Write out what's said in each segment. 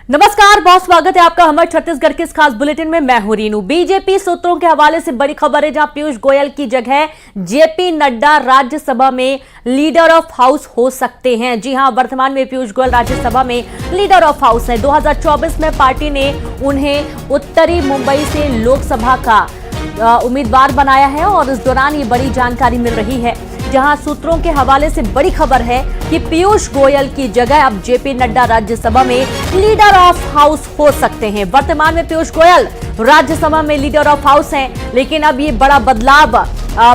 नमस्कार, बहुत स्वागत है आपका हमारे छत्तीसगढ़ के इस खास बुलेटिन में। मैं हूं रीनू। बीजेपी सूत्रों के हवाले से बड़ी खबर है, जहां पीयूष गोयल की जगह जेपी नड्डा राज्यसभा में लीडर ऑफ हाउस हो सकते हैं। जी हां, वर्तमान में पीयूष गोयल राज्यसभा में लीडर ऑफ हाउस हैं। 2024 में पार्टी ने उन्हें उत्तरी मुंबई से लोकसभा का उम्मीदवार बनाया है और इस दौरान ये बड़ी जानकारी मिल रही है, जहां सूत्रों के हवाले से बड़ी खबर है कि पीयूष गोयल की जगह अब जेपी नड्डा राज्यसभा में लीडर ऑफ हाउस हो सकते हैं। वर्तमान में पीयूष गोयल राज्यसभा में लीडर ऑफ हाउस हैं, लेकिन अब ये बड़ा बदलाव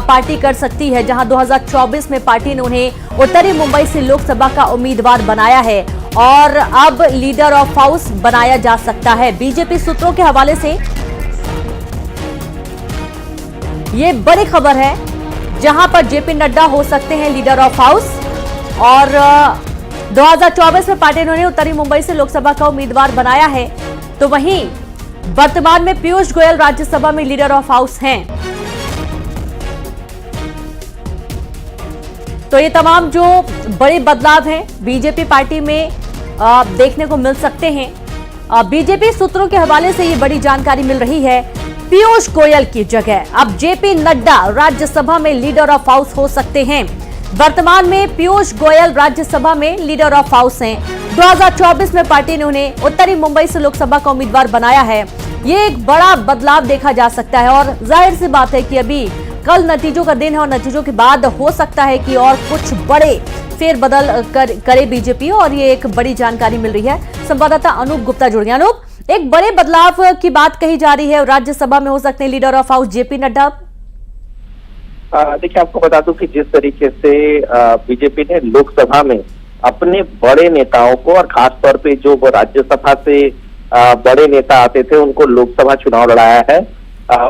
पार्टी कर सकती है, जहां 2024 में पार्टी ने उन्हें उत्तरी मुंबई से लोकसभा का उम्मीदवार बनाया है और अब लीडर ऑफ हाउस बनाया जा सकता है। बीजेपी सूत्रों के हवाले से ये बड़ी खबर है, जहां पर जेपी नड्डा हो सकते हैं लीडर ऑफ हाउस और 2024 में पार्टी ने उन्हें उत्तरी मुंबई से लोकसभा का उम्मीदवार बनाया है। तो वहीं वर्तमान में पीयूष गोयल राज्यसभा में लीडर ऑफ हाउस हैं। तो ये तमाम जो बड़े बदलाव हैं बीजेपी पार्टी में देखने को मिल सकते हैं। बीजेपी सूत्रों के हवाले से ये बड़ी जानकारी मिल रही है, पीयूष गोयल की जगह अब जेपी नड्डा राज्यसभा में लीडर ऑफ हाउस हो सकते हैं। वर्तमान में पीयूष गोयल राज्यसभा में लीडर ऑफ हाउस हैं। 2024 में पार्टी ने उन्हें उत्तरी मुंबई से लोकसभा का उम्मीदवार बनाया है। ये एक बड़ा बदलाव देखा जा सकता है और जाहिर सी बात है कि अभी कल नतीजों का दिन है और नतीजों के बाद हो सकता है कि और कुछ बड़े फेरबदल करे बीजेपी, और ये एक बड़ी जानकारी मिल रही है। संवाददाता अनूप गुप्ता जुड़ गए। अनूप, एक बड़े बदलाव की बात कही जा रही है, राज्यसभा में हो सकते हैं leader of house JP Nadda. देखिए, आपको बता दूं कि जिस तरीके से बीजेपी ने लोकसभा में अपने बड़े नेताओं को, और खास तौर पे जो वो राज्यसभा से बड़े नेता आते थे, उनको लोकसभा चुनाव लड़ाया है।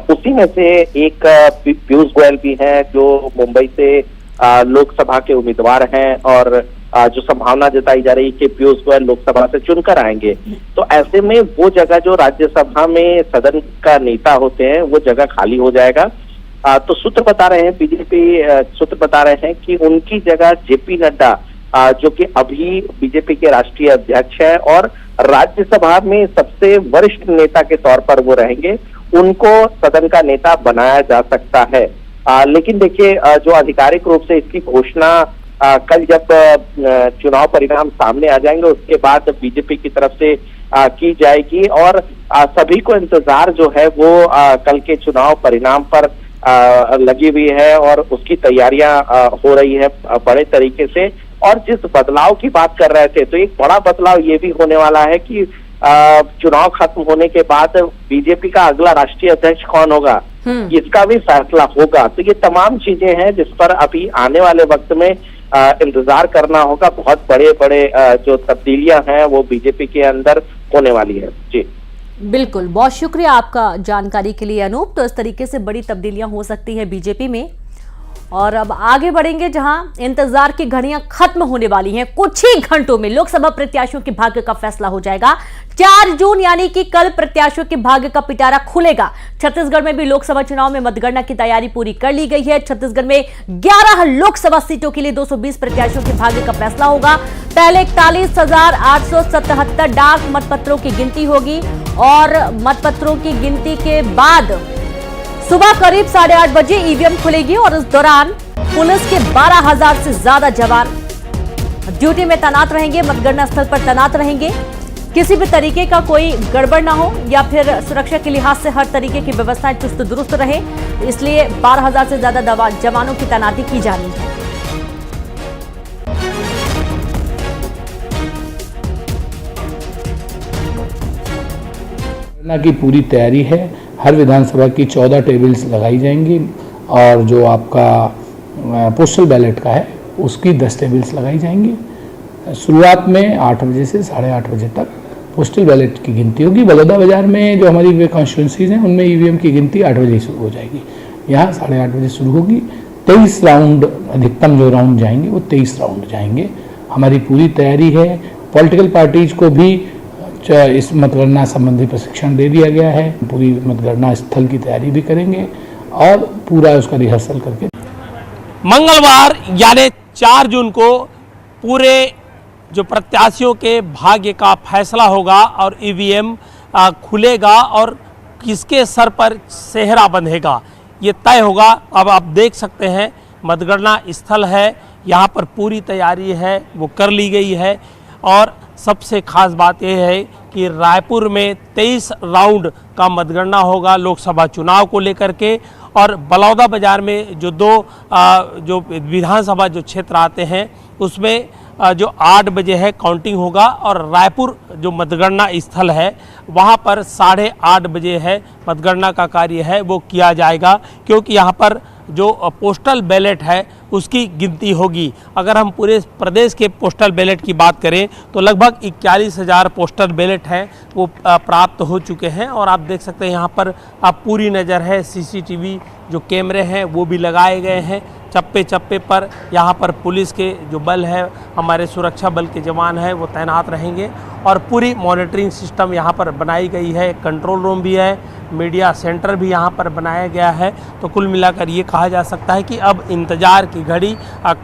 उसी में से एक पीयूष गोयल भी हैं, जो मुंबई से लोकसभा के उम्मीदवार हैं और जो संभावना जताई जा रही है कि पीयूष गोयल लोकसभा से चुनकर आएंगे। तो ऐसे में वो जगह जो राज्यसभा में सदन का नेता होते हैं, वो जगह खाली हो जाएगा। तो सूत्र बता रहे हैं, बीजेपी सूत्र बता रहे हैं कि उनकी जगह जेपी नड्डा, जो कि अभी बीजेपी के राष्ट्रीय अध्यक्ष हैं और राज्यसभा में सबसे वरिष्ठ नेता के तौर पर वो रहेंगे, उनको सदन का नेता बनाया जा सकता है। लेकिन देखिए, जो आधिकारिक रूप से इसकी घोषणा कल जब चुनाव परिणाम सामने आ जाएंगे, उसके बाद बीजेपी की तरफ से की जाएगी और सभी को इंतजार जो है वो कल के चुनाव परिणाम पर लगी हुई है और उसकी तैयारियां हो रही है बड़े तरीके से। और जिस बदलाव की बात कर रहे थे, तो एक बड़ा बदलाव ये भी होने वाला है कि चुनाव खत्म होने के बाद बीजेपी का अगला राष्ट्रीय अध्यक्ष कौन होगा, इसका भी फैसला होगा। तो ये तमाम चीजें हैं जिस पर अभी आने वाले वक्त में इंतजार करना होगा। बहुत बड़े बड़े जो तब्दीलियां हैं वो बीजेपी के अंदर होने वाली है। जी बिल्कुल, बहुत शुक्रिया आपका जानकारी के लिए अनूप। तो इस तरीके से बड़ी तब्दीलियां हो सकती है बीजेपी में। और अब आगे बढ़ेंगे, जहां इंतजार की घड़ियां खत्म होने वाली हैं। कुछ ही घंटों में लोकसभा प्रत्याशियों के भाग्य का फैसला हो जाएगा। 4 जून यानी कि कल प्रत्याशियों के भाग्य का पिटारा खुलेगा। छत्तीसगढ़ में भी लोकसभा चुनाव में मतगणना की तैयारी पूरी कर ली गई है। छत्तीसगढ़ में 11 लोकसभा सीटों के लिए 220 प्रत्याशियों के भाग्य का फैसला होगा। पहले 41,877 डाक मतपत्रों की गिनती होगी और मतपत्रों की गिनती के बाद सुबह करीब 8:30 बजे ईवीएम खुलेगी और इस दौरान पुलिस के 12,000 से ज्यादा जवान ड्यूटी में तैनात रहेंगे, मतगणना स्थल पर तैनात रहेंगे। किसी भी तरीके का कोई गड़बड़ ना हो या फिर सुरक्षा के लिहाज से हर तरीके की व्यवस्थाएं चुस्त दुरुस्त रहे, इसलिए 12,000 से ज्यादा जवानों की तैनाती की जानी है। की पूरी तैयारी है। हर विधानसभा की 14 टेबल्स लगाई जाएंगी और जो आपका पोस्टल बैलेट का है उसकी 10 टेबल्स लगाई जाएंगी। शुरुआत में 8 बजे से 8:30 बजे तक पोस्टल बैलेट की गिनती होगी। बलौदा बाजार में जो हमारी कॉन्स्टिट्यूंसीज हैं उनमें ईवीएम की गिनती 8 बजे शुरू हो जाएगी। यहाँ 8:30 बजे शुरू होगी। 23 राउंड, अधिकतम जो राउंड जाएंगे वो 23 राउंड जाएंगे। हमारी पूरी तैयारी है। पॉलिटिकल पार्टीज को भी इस मतगणना संबंधी प्रशिक्षण दे दिया गया है। पूरी मतगणना स्थल की तैयारी भी करेंगे और पूरा उसका रिहर्सल करके मंगलवार यानी 4 जून को पूरे जो प्रत्याशियों के भाग्य का फैसला होगा और ईवीएम खुलेगा और किसके सर पर सेहरा बंधेगा ये तय होगा। अब आप देख सकते हैं मतगणना स्थल है, यहाँ पर पूरी तैयारी है वो कर ली गई है। और सबसे खास बात यह है कि रायपुर में 23 राउंड का मतगणना होगा लोकसभा चुनाव को लेकर के। और बलौदा बाजार में जो जो विधानसभा जो क्षेत्र आते हैं उसमें जो 8 बजे है काउंटिंग होगा और रायपुर जो मतगणना स्थल है वहाँ पर 8:30 बजे है मतगणना का कार्य है वो किया जाएगा, क्योंकि यहाँ पर जो पोस्टल बैलेट है उसकी गिनती होगी। अगर हम पूरे प्रदेश के पोस्टल बैलेट की बात करें तो लगभग 41,000 पोस्टल बैलेट हैं वो प्राप्त हो चुके हैं। और आप देख सकते हैं यहाँ पर आप पूरी नज़र है, सीसीटीवी जो कैमरे हैं वो भी लगाए गए हैं चप्पे चप्पे पर। यहाँ पर पुलिस के जो बल है, हमारे सुरक्षा बल के जवान हैं वो तैनात रहेंगे और पूरी मॉनिटरिंग सिस्टम यहाँ पर बनाई गई है। कंट्रोल रूम भी है, मीडिया सेंटर भी यहाँ पर बनाया गया है। तो कुल मिलाकर ये कहा जा सकता है कि अब इंतज़ार की घड़ी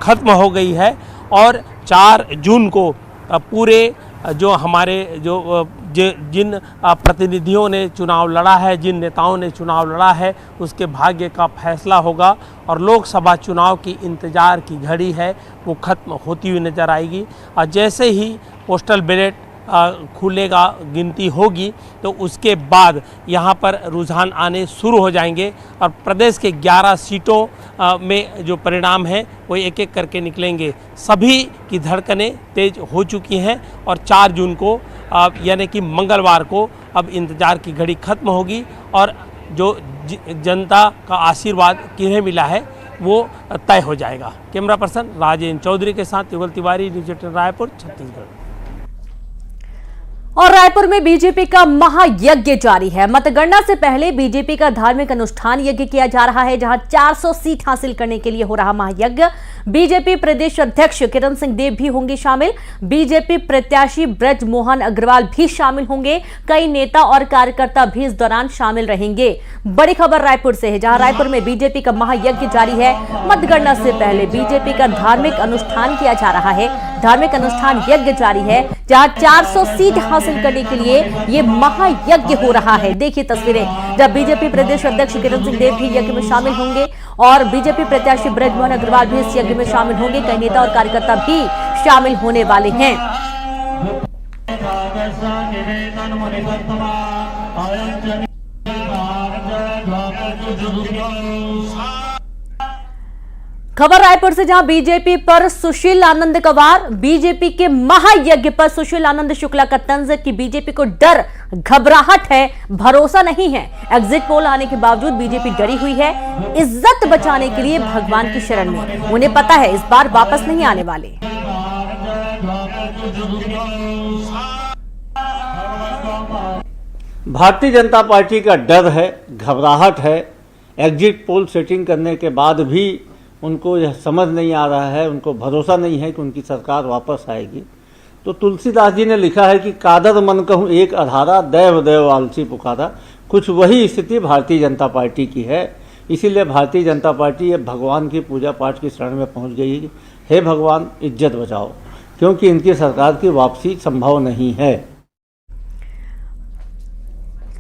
ख़त्म हो गई है और 4 जून को पूरे जो हमारे जिन प्रतिनिधियों ने चुनाव लड़ा है, जिन नेताओं ने चुनाव लड़ा है उसके भाग्य का फैसला होगा और लोकसभा चुनाव की इंतज़ार की घड़ी है वो ख़त्म होती हुई नज़र आएगी। और जैसे ही पोस्टल बैलेट खुलेगा, गिनती होगी, तो उसके बाद यहाँ पर रुझान आने शुरू हो जाएंगे और प्रदेश के 11 सीटों में जो परिणाम हैं वो एक एक करके निकलेंगे। सभी की धड़कनें तेज हो चुकी हैं और 4 जून को यानी कि मंगलवार को अब इंतज़ार की घड़ी खत्म होगी और जो जनता का आशीर्वाद किन्हें मिला है वो तय हो जाएगा। कैमरा पर्सन राजेंद्र चौधरी के साथ युगल तिवारी, न्यूज़ 18 रायपुर, छत्तीसगढ़। और रायपुर में बीजेपी का महायज्ञ जारी है। मतगणना से पहले बीजेपी का धार्मिक अनुष्ठान यज्ञ किया जा रहा है, जहां 400 सीट हासिल करने के लिए हो रहा महायज्ञ। बीजेपी प्रदेश अध्यक्ष किरण सिंह देव भी होंगे शामिल। बीजेपी प्रत्याशी ब्रज मोहन अग्रवाल भी शामिल होंगे। कई नेता और कार्यकर्ता भी इस दौरान शामिल रहेंगे। बड़ी खबर रायपुर से है, जहां रायपुर में बीजेपी का महायज्ञ जारी है। मतगणना से पहले बीजेपी का धार्मिक अनुष्ठान किया जा रहा है। धार्मिक अनुष्ठान यज्ञ जारी है, जहां 400 सीट हासिल करने के लिए ये महायज्ञ हो रहा है। देखिए तस्वीरें, जब बीजेपी प्रदेश अध्यक्ष किरण सिंह देव भी यज्ञ में शामिल होंगे और बीजेपी प्रत्याशी ब्रज मोहन अग्रवाल भी इस यज्ञ में शामिल होंगे। कई नेता और कार्यकर्ता भी शामिल होने वाले हैं। खबर रायपुर से, जहां बीजेपी पर सुशील आनंद का वार। बीजेपी के महायज्ञ पर सुशील आनंद शुक्ला का तंज कि बीजेपी को डर घबराहट है, भरोसा नहीं है। एग्जिट पोल आने के बावजूद बीजेपी डरी हुई है। इज्जत बचाने के लिए भगवान की शरण में। उन्हें पता है इस बार वापस नहीं आने वाले। भारतीय जनता पार्टी का डर है, घबराहट है। एग्जिट पोल सेटिंग करने के बाद भी उनको यह समझ नहीं आ रहा है, उनको भरोसा नहीं है कि उनकी सरकार वापस आएगी। तो तुलसीदास जी ने लिखा है कि कादर मन कहूँ एक अधारा, दैव देव आलसी पुकारा। कुछ वही स्थिति भारतीय जनता पार्टी की है। इसीलिए भारतीय जनता पार्टी अब भगवान की पूजा पाठ की शरण में पहुंच गई है। हे भगवान, इज्जत बचाओ, क्योंकि इनकी सरकार की वापसी संभव नहीं है।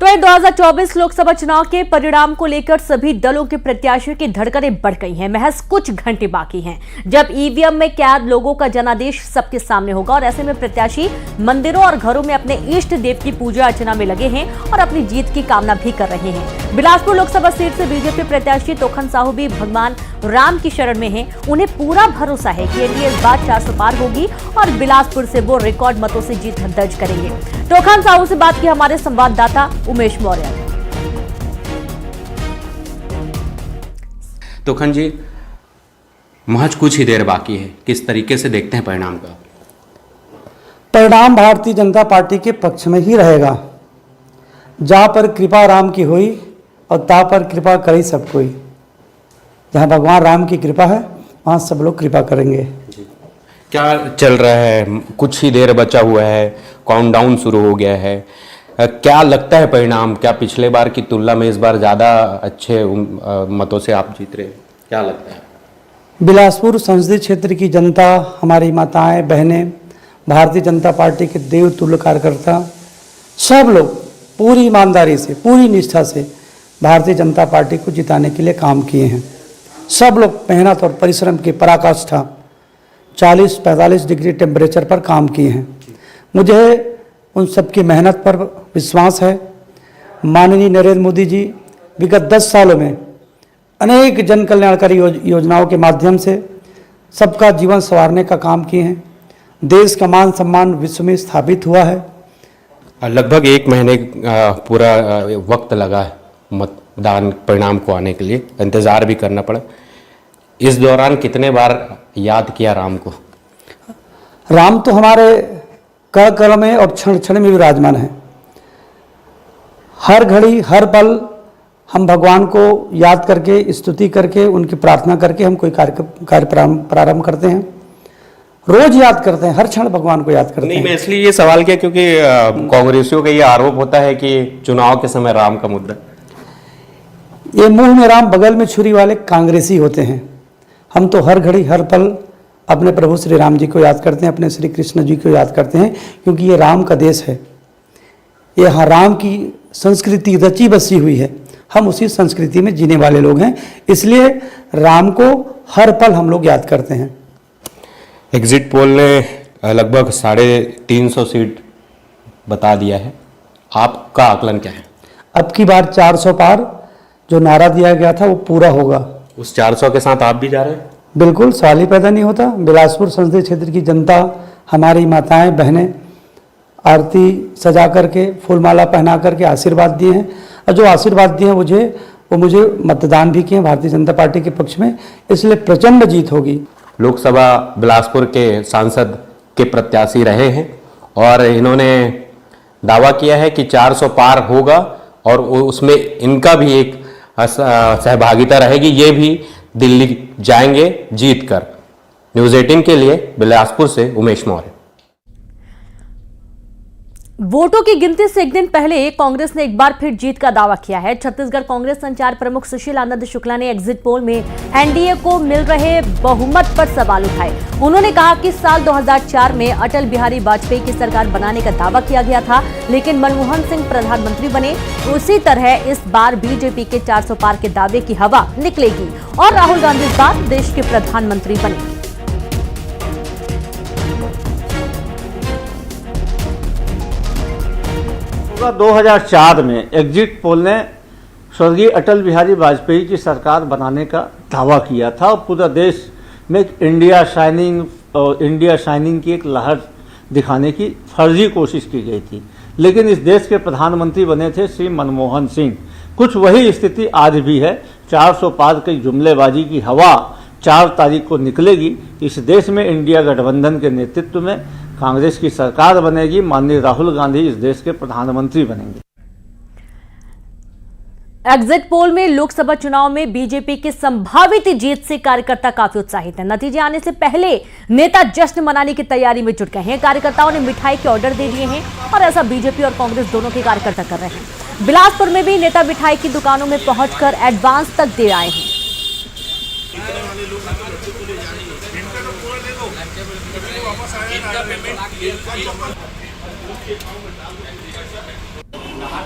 तो 2024 लोकसभा चुनाव के परिणाम को लेकर सभी दलों के प्रत्याशियों की धड़कनें बढ़ गई हैं। महज कुछ घंटे बाकी हैं जब ईवीएम में कैद लोगों का जनादेश सबके सामने होगा और ऐसे में प्रत्याशी मंदिरों और घरों में अपने इष्ट देव की पूजा अर्चना में लगे हैं और अपनी जीत की कामना भी कर रहे हैं। बिलासपुर लोकसभा सीट से बीजेपी प्रत्याशी तोखन साहू भी भगवान राम की शरण में हैं। उन्हें पूरा भरोसा है कि एनडीए इस बार 400 पार होगी और बिलासपुर से वो रिकॉर्ड मतों से जीत दर्ज करेंगे। तोखन साहू से बात की हमारे संवाददाता उमेश मौर्य। तोखन जी, महज कुछ ही देर बाकी है, किस तरीके से देखते हैं परिणाम का? परिणाम भारतीय जनता पार्टी के पक्ष में ही रहेगा। जहाँ पर कृपा राम की हुई और ता पर कृपा करी सब कोई। जहाँ भगवान राम की कृपा है वहाँ सब लोग कृपा करेंगे। क्या चल रहा है? कुछ ही देर बचा हुआ है, काउंटडाउन शुरू हो गया है। क्या लगता है परिणाम? क्या पिछले बार की तुलना में इस बार ज़्यादा अच्छे मतों से आप जीत रहे हैं? क्या लगता है? बिलासपुर संसदीय क्षेत्र की जनता, हमारी माताएं बहनें भारतीय जनता पार्टी के देवतुल्य कार्यकर्ता सब लोग पूरी ईमानदारी से, पूरी निष्ठा से भारतीय जनता पार्टी को जिताने के लिए काम किए हैं। सब लोग मेहनत और परिश्रम की पराकाष्ठा 40-45 डिग्री टेम्परेचर पर काम किए हैं। मुझे उन सबकी मेहनत पर विश्वास है। माननीय नरेंद्र मोदी जी विगत 10 सालों में अनेक जन कल्याणकारी योजनाओं के माध्यम से सबका जीवन संवारने का काम किए हैं। देश का मान सम्मान विश्व में स्थापित हुआ है। लगभग 1 महीने पूरा वक्त लगा है मतदान परिणाम को आने के लिए, इंतज़ार भी करना पड़ा। इस दौरान कितने बार याद किया राम को? राम तो हमारे कण कण में और क्षण क्षण में विराजमान है। हर घड़ी हर पल हम भगवान को याद करके, स्तुति करके, उनकी प्रार्थना करके हम कोई कार्य प्रारंभ करते हैं। रोज याद करते हैं, हर क्षण भगवान को याद करते हैं। नहीं, मैं इसलिए ये सवाल किया क्योंकि कांग्रेसियों का ये आरोप होता है कि चुनाव के समय राम का मुद्दा, ये मुंह में राम बगल में छुरी वाले कांग्रेसी होते हैं। हम तो हर घड़ी हर पल अपने प्रभु श्री राम जी को याद करते हैं, अपने श्री कृष्ण जी को याद करते हैं, क्योंकि ये राम का देश है। ये राम की संस्कृति रची बसी हुई है। हम उसी संस्कृति में जीने वाले लोग हैं, इसलिए राम को हर पल हम लोग याद करते हैं। एग्जिट पोल ने लगभग 350 सीट बता दिया है, आपका आकलन क्या है? अब की बार 400 पार जो नारा दिया गया था वो पूरा होगा। उस 400 के साथ आप भी जा रहे हैं? बिल्कुल, सवाल ही पैदा नहीं होता। बिलासपुर संसदीय क्षेत्र की जनता, हमारी माताएं बहनें आरती सजा करके, फूलमाला पहना करके आशीर्वाद दिए हैं, और जो आशीर्वाद दिए हैं वो मुझे मतदान भी किए हैं भारतीय जनता पार्टी के पक्ष में, इसलिए प्रचंड जीत होगी। लोकसभा बिलासपुर के सांसद के प्रत्याशी रहे हैं और इन्होंने दावा किया है कि 400 पार होगा और उसमें इनका भी एक सहभागिता रहेगी। ये भी दिल्ली जाएंगे जीतकर। न्यूज़ 18 के लिए बिलासपुर से उमेश मौर्य। वोटों की गिनती से एक दिन पहले कांग्रेस ने एक बार फिर जीत का दावा किया है। छत्तीसगढ़ कांग्रेस संचार प्रमुख सुशील आनंद शुक्ला ने एग्जिट पोल में एनडीए को मिल रहे बहुमत पर सवाल उठाए। उन्होंने कहा कि साल 2004 में अटल बिहारी वाजपेयी की सरकार बनाने का दावा किया गया था, लेकिन मनमोहन सिंह प्रधानमंत्री बने। उसी तरह इस बार बीजेपी के 400 पार के दावे की हवा निकलेगी और राहुल गांधी इस बार देश के प्रधानमंत्री बने। 2004 में एग्जिट पोल ने स्वर्गीय अटल बिहारी वाजपेयी की सरकार बनाने का दावा किया था और पूरा देश में इंडिया शाइनिंग की एक लहर दिखाने की फर्जी कोशिश की गई थी। लेकिन इस देश के प्रधानमंत्री बने थे श्री मनमोहन सिंह। कुछ वही स्थिति आज भी है। 400 पार की जुमलेबाजी की हवा 4 तारीख को निकलेगी। इस देश में इंडिया गठबंधन के नेतृत्व में कांग्रेस की सरकार बनेगी। माननीय राहुल गांधी इस देश के प्रधानमंत्री बनेंगे। एग्जिट पोल में लोकसभा चुनाव में बीजेपी की संभावित जीत से कार्यकर्ता काफी उत्साहित हैं। नतीजे आने से पहले नेता जश्न मनाने की तैयारी में जुट गए हैं। कार्यकर्ताओं ने मिठाई के ऑर्डर दे दिए हैं और ऐसा बीजेपी और कांग्रेस दोनों के कार्यकर्ता कर रहे हैं। बिलासपुर में भी नेता मिठाई की दुकानों में पहुंचकर एडवांस तक दे आए हैं।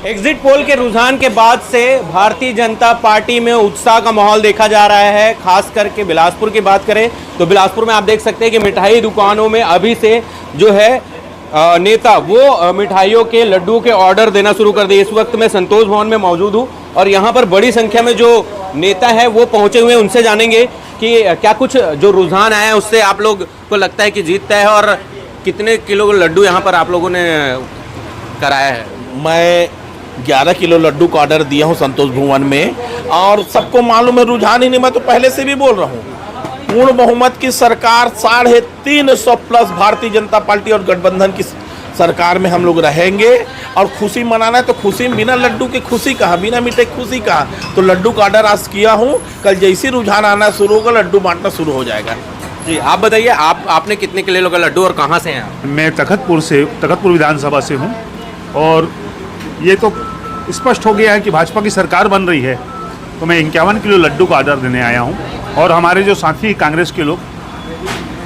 एग्जिट पोल के रुझान के बाद से भारतीय जनता पार्टी में उत्साह का माहौल देखा जा रहा है। खास करके बिलासपुर की बात करें तो बिलासपुर में आप देख सकते हैं कि मिठाई दुकानों में अभी से जो है नेता वो मिठाइयों के लड्डू के ऑर्डर देना शुरू कर दिए। इस वक्त मैं संतोष भवन में मौजूद हूँ और यहाँ पर बड़ी संख्या में जो नेता है वो पहुँचे हुए हैं। उनसे जानेंगे कि क्या कुछ जो रुझान आया है उससे आप लोग को लगता है कि जीतता है और कितने किलो लड्डू यहाँ पर आप लोगों ने कराया है? मैं 11 किलो लड्डू का ऑर्डर दिया हूँ संतोष भवन में, और सबको मालूम है रुझान ही नहीं, मैं तो पहले से भी बोल रहा हूँ पूर्ण बहुमत की सरकार 350 प्लस भारतीय जनता पार्टी और गठबंधन की सरकार में हम लोग रहेंगे। और खुशी मनाना है तो खुशी, बिना लड्डू की खुशी कहाँ, बिना मीठे की खुशी कहाँ। तो लड्डू का ऑर्डर आज किया हूँ, कल जैसे रुझान आना शुरू होगा लड्डू बांटना शुरू हो जाएगा। जी आप बताइए, आपने कितने किलो का लड्डू और कहाँ से हैं आप? मैं तखतपुर विधानसभा से हूँ और ये तो स्पष्ट हो गया है कि भाजपा की सरकार बन रही है, तो मैं 51 किलो लड्डू का ऑर्डर देने आया हूँ। और हमारे जो साथी कांग्रेस के लोग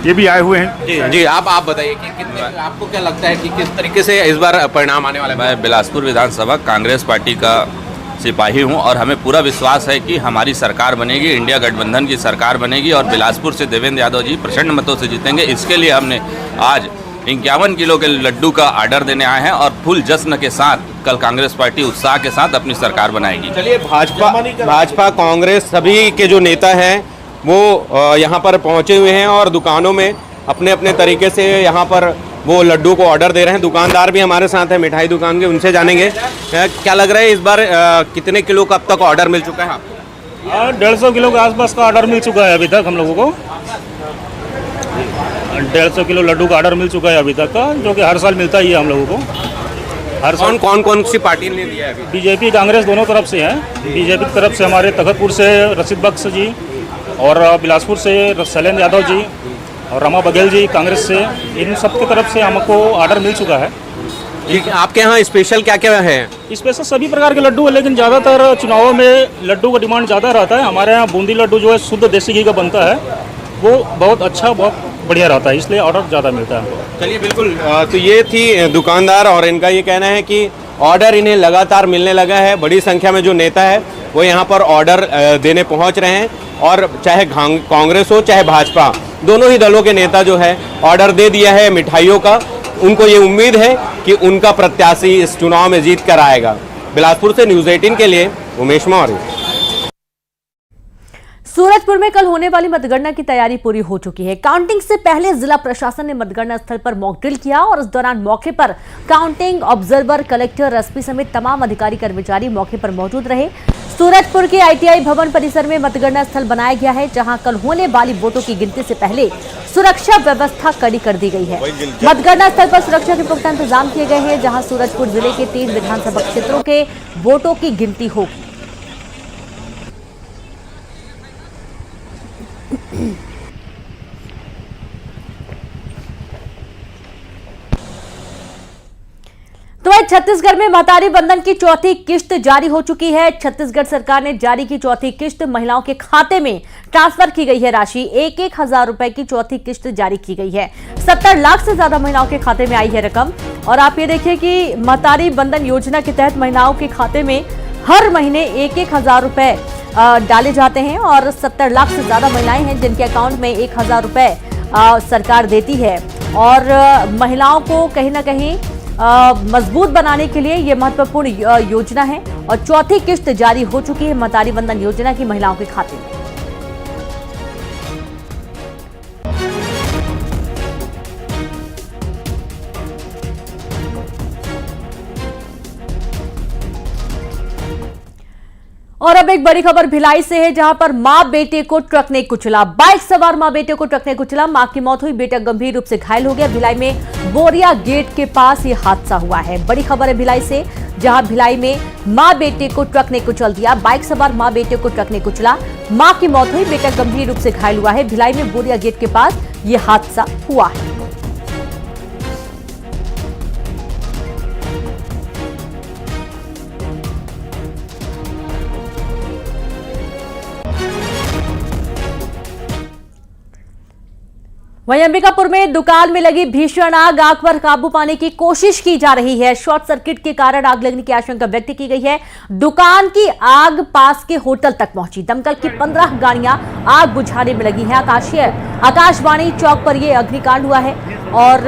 ये भी आए हुए हैं। जी जी, आप बताइए कि कितने, आपको क्या लगता है कि किस तरीके से इस बार परिणाम आने वाला है? मैं बिलासपुर विधानसभा कांग्रेस पार्टी का सिपाही हूं और हमें पूरा विश्वास है कि हमारी सरकार बनेगी, इंडिया गठबंधन की सरकार बनेगी और बिलासपुर से देवेंद्र यादव जी प्रचंड मतों से जीतेंगे। इसके लिए हमने आज 51 किलो के लड्डू का ऑर्डर देने आए हैं और फुल जश्न के साथ कल कांग्रेस पार्टी उत्साह के साथ अपनी सरकार बनाएगी। चलिए, भाजपा कांग्रेस सभी के जो नेता हैं वो यहाँ पर पहुँचे हुए हैं और दुकानों में अपने अपने तरीके से यहाँ पर वो लड्डू को ऑर्डर दे रहे हैं। दुकानदार भी हमारे साथ हैं मिठाई दुकान के, उनसे जानेंगे क्या लग रहा है इस बार कितने किलो का अब तक ऑर्डर मिल चुका है आपको? 150 किलो के आसपास का ऑर्डर मिल चुका है अभी तक हम लोगों को। 150 किलो लड्डू का ऑर्डर मिल चुका है अभी तक का, जो कि हर साल मिलता ही है हम लोगों को। हर साल कौन सी पार्टी ने दिया है अभी? बीजेपी कांग्रेस दोनों तरफ से है। बीजेपी की तरफ से हमारे तखतपुर से रशीद बख्श जी और बिलासपुर से शैलेंद्र यादव जी और रमा बघेल जी कांग्रेस से, इन सब की तरफ से हमको ऑर्डर मिल चुका है। आपके यहाँ स्पेशल क्या क्या है? स्पेशल सभी प्रकार के लड्डू है, लेकिन ज़्यादातर चुनावों में लड्डू का डिमांड ज़्यादा रहता है। हमारे यहाँ बूंदी लड्डू जो है शुद्ध देसी घी का बनता है, वो बहुत अच्छा, बहुत बढ़िया रहता है, इसलिए ऑर्डर ज़्यादा मिलता है। चलिए, बिल्कुल। तो ये थी दुकानदार और इनका ये कहना है कि ऑर्डर इन्हें लगातार मिलने लगा है। बड़ी संख्या में जो नेता है वो यहाँ पर ऑर्डर देने पहुँच रहे हैं और चाहे कांग्रेस हो चाहे भाजपा, दोनों ही दलों के नेता जो है ऑर्डर दे दिया है मिठाइयों का। उनको ये उम्मीद है कि उनका प्रत्याशी इस चुनाव में जीत कर आएगा। बिलासपुर से न्यूज़ 18 के लिए उमेश मौर्य। सूरजपुर में कल होने वाली मतगणना की तैयारी पूरी हो चुकी है। काउंटिंग से पहले जिला प्रशासन ने मतगणना स्थल पर मॉक ड्रिल किया और इस दौरान मौके पर काउंटिंग ऑब्जर्वर, कलेक्टर, एसपी समेत तमाम अधिकारी कर्मचारी मौके पर मौजूद रहे। सूरजपुर के आईटीआई भवन परिसर में मतगणना स्थल बनाया गया है, जहां कल होने वाली वोटों की गिनती से पहले सुरक्षा व्यवस्था कड़ी कर दी गई है। मतगणना स्थल पर सुरक्षा के पुख्ता इंतजाम किए गए हैं, जहां सूरजपुर जिले के 3 विधानसभा क्षेत्रों के वोटों की गिनती होगी। तो आज छत्तीसगढ़ में महतारी बंधन की चौथी किश्त जारी हो चुकी है। छत्तीसगढ़ सरकार ने जारी की चौथी किश्त महिलाओं के खाते में ट्रांसफर की गई है। राशि 1,000 रुपए की चौथी किश्त जारी की गई है। 70 लाख से ज्यादा महिलाओं के खाते में आई है रकम। और आप ये देखिए कि महतारी बंधन योजना के तहत महिलाओं के खाते में हर महीने 1,000 रुपए डाले जाते हैं और 70 लाख से ज्यादा महिलाएं हैं जिनके अकाउंट में 1,000 रुपए सरकार देती है। और महिलाओं को कहीं ना कहीं मजबूत बनाने के लिए ये महत्वपूर्ण योजना है और चौथी किश्त जारी हो चुकी है महतारी बंधन योजना की महिलाओं के खाते में। और अब एक बड़ी खबर भिलाई से है, जहां पर मां बेटे को ट्रक ने कुचला। बाइक सवार मां बेटे को ट्रक ने कुचला। मां की मौत हुई, बेटा गंभीर रूप से घायल हो गया। भिलाई में बोरिया गेट के पास ये हादसा हुआ है। बड़ी खबर है भिलाई से, जहां भिलाई में मां बेटे को ट्रक ने कुचल दिया। बाइक सवार मां बेटे को ट्रक ने कुचला। मां की मौत हुई, बेटा गंभीर रूप से घायल हुआ है। भिलाई में बोरिया गेट के पास ये हादसा हुआ है। वहीं अंबिकापुर में दुकान में लगी भीषण आग पर काबू पाने की कोशिश की जा रही है। शॉर्ट सर्किट के कारण आग लगने की आशंका व्यक्त की गई है। दुकान की आग पास के होटल तक पहुंची। दमकल की 15 गाड़ियां आग बुझाने में लगी हैं। आकाशवाणी चौक पर यह अग्निकांड हुआ है और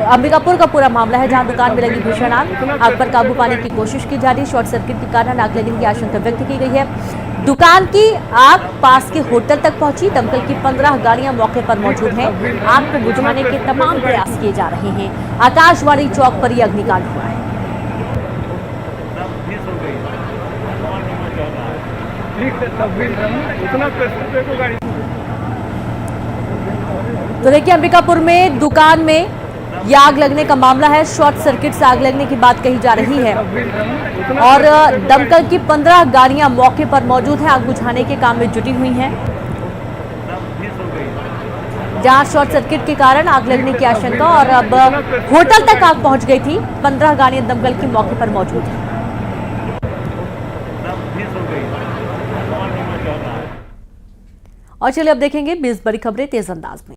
अंबिकापुर का पूरा मामला है, जहां दुकान में लगी भीषण आग पर काबू पाने की कोशिश की जा रही है। शॉर्ट सर्किट के कारण आग लगने की आशंका व्यक्त की गई है। दुकान की आग पास के होटल तक पहुंची। दमकल की 15 गाड़ियां मौके पर मौजूद हैं। आग को बुझाने के तमाम प्रयास किए जा रहे हैं। आकाशवाणी चौक पर यह अग्निकांड हुआ है। तो देखिए, अंबिकापुर में दुकान में यह आग लगने का मामला है। शॉर्ट सर्किट से आग लगने की बात कही जा रही है और दमकल की 15 गाड़ियां मौके पर मौजूद हैं। आग बुझाने के काम में जुटी हुई हैं। जहां शॉर्ट सर्किट के कारण आग लगने की आशंका और अब होटल तक आग पहुंच गई थी। 15 गाड़ियां दमकल की मौके पर मौजूद हैं। और चलिए अब देखेंगे 20 बड़ी खबरें तेज अंदाज में।